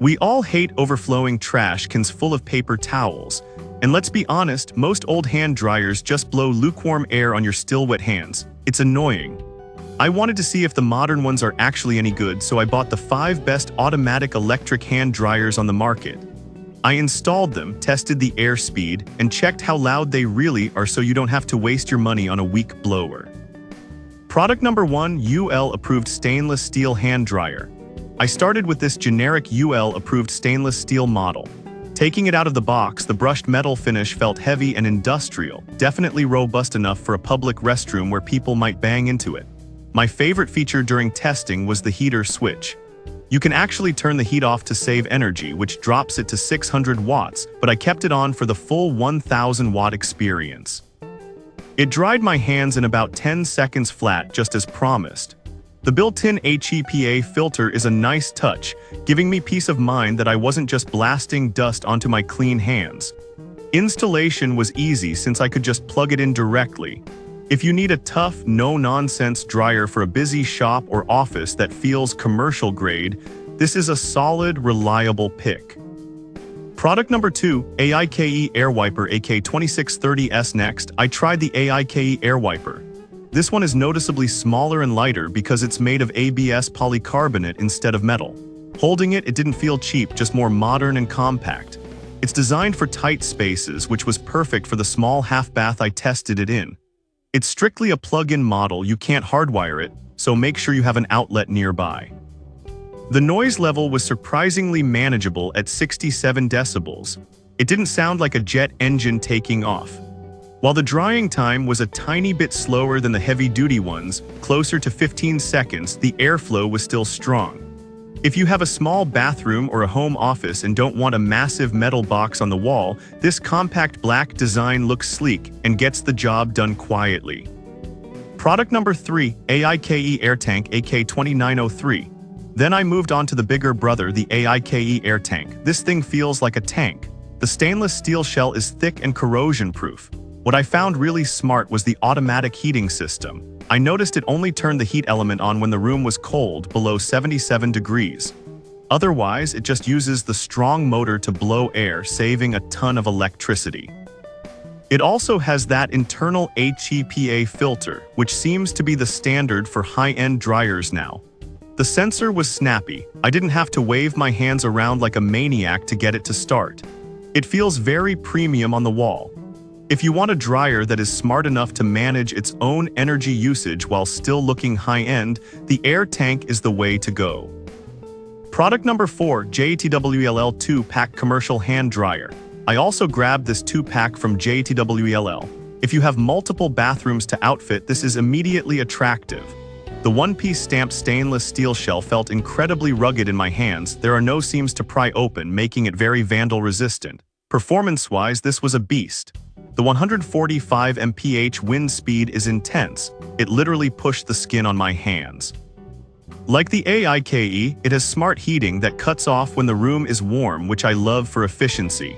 We all hate overflowing trash cans full of paper towels. And let's be honest, most old hand dryers just blow lukewarm air on your still wet hands. It's annoying. I wanted to see if the modern ones are actually any good, so I bought the 5 best automatic electric hand dryers on the market. I installed them, tested the air speed, and checked how loud they really are so you don't have to waste your money on a weak blower. Product number 1, UL approved stainless steel hand dryer. I started with this generic UL approved stainless steel model. Taking it out of the box, the brushed metal finish felt heavy and industrial, definitely robust enough for a public restroom where people might bang into it. My favorite feature during testing was the heater switch. You can actually turn the heat off to save energy, which drops it to 600 watts, but I kept it on for the full 1000 watt experience. It dried my hands in about 10 seconds flat, just as promised. The built-in HEPA filter is a nice touch, giving me peace of mind that I wasn't just blasting dust onto my clean hands. Installation was easy since I could just plug it in directly. If you need a tough, no-nonsense dryer for a busy shop or office that feels commercial grade, this is a solid, reliable pick. Product number 2, AIKE Air Wiper AK2630S. Next, I tried the AIKE Air Wiper. This one is noticeably smaller and lighter because it's made of ABS polycarbonate instead of metal. Holding it didn't feel cheap, just more modern and compact. It's designed for tight spaces, which was perfect for the small half bath I tested it in. It's strictly a plug-in model, you can't hardwire it, so make sure you have an outlet nearby. The noise level was surprisingly manageable at 67 decibels. It didn't sound like a jet engine taking off. While the drying time was a tiny bit slower than the heavy-duty ones, closer to 15 seconds, the airflow was still strong. If you have a small bathroom or a home office and don't want a massive metal box on the wall, this compact black design looks sleek and gets the job done quietly. Product number 3, AIKE Air Tank AK2903. Then I moved on to the bigger brother, the AIKE Air Tank. This thing feels like a tank. The stainless steel shell is thick and corrosion-proof. What I found really smart was the automatic heating system. I noticed it only turned the heat element on when the room was cold, below 77 degrees. Otherwise, it just uses the strong motor to blow air, saving a ton of electricity. It also has that internal HEPA filter, which seems to be the standard for high-end dryers now. The sensor was snappy. I didn't have to wave my hands around like a maniac to get it to start. It feels very premium on the wall. If you want a dryer that is smart enough to manage its own energy usage while still looking high-end, the Air Tank is the way to go. Product number 4, JTWELL 2-pack commercial hand dryer. I also grabbed this 2-pack from JTWELL. If you have multiple bathrooms to outfit, this is immediately attractive. The one-piece stamped stainless steel shell felt incredibly rugged in my hands. There are no seams to pry open, making it very vandal-resistant. Performance-wise, this was a beast. The 145 mph wind speed is intense. It literally pushed the skin on my hands. Like the AIKE, it has smart heating that cuts off when the room is warm, which I love for efficiency.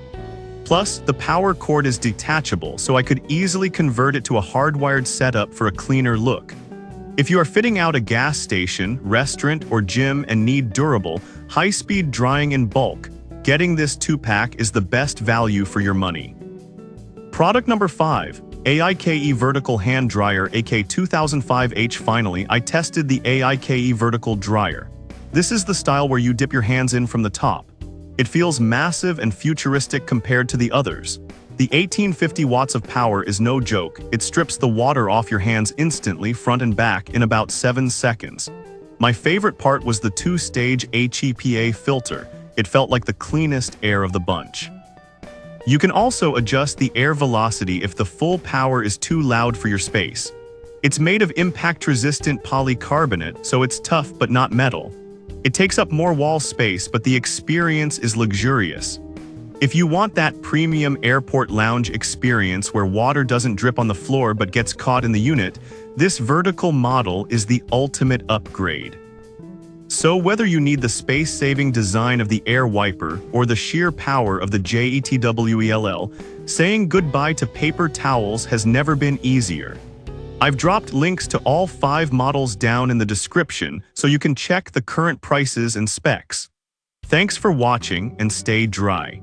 Plus, the power cord is detachable, so I could easily convert it to a hardwired setup for a cleaner look. If you are fitting out a gas station, restaurant, or gym and need durable, high-speed drying in bulk, getting this 2-pack is the best value for your money. Product number 5, AIKE Vertical Hand Dryer AK2005H. Finally, I tested the AIKE Vertical Dryer. This is the style where you dip your hands in from the top. It feels massive and futuristic compared to the others. The 1850 watts of power is no joke. It strips the water off your hands instantly, front and back, in about 7 seconds. My favorite part was the 2-stage HEPA filter. It felt like the cleanest air of the bunch. You can also adjust the air velocity if the full power is too loud for your space. It's made of impact-resistant polycarbonate, so it's tough but not metal. It takes up more wall space, but the experience is luxurious. If you want that premium airport lounge experience where water doesn't drip on the floor but gets caught in the unit, this vertical model is the ultimate upgrade. So whether you need the space-saving design of the air wiper or the sheer power of the JTWELL, saying goodbye to paper towels has never been easier. I've dropped links to all 5 models down in the description so you can check the current prices and specs. Thanks for watching and stay dry.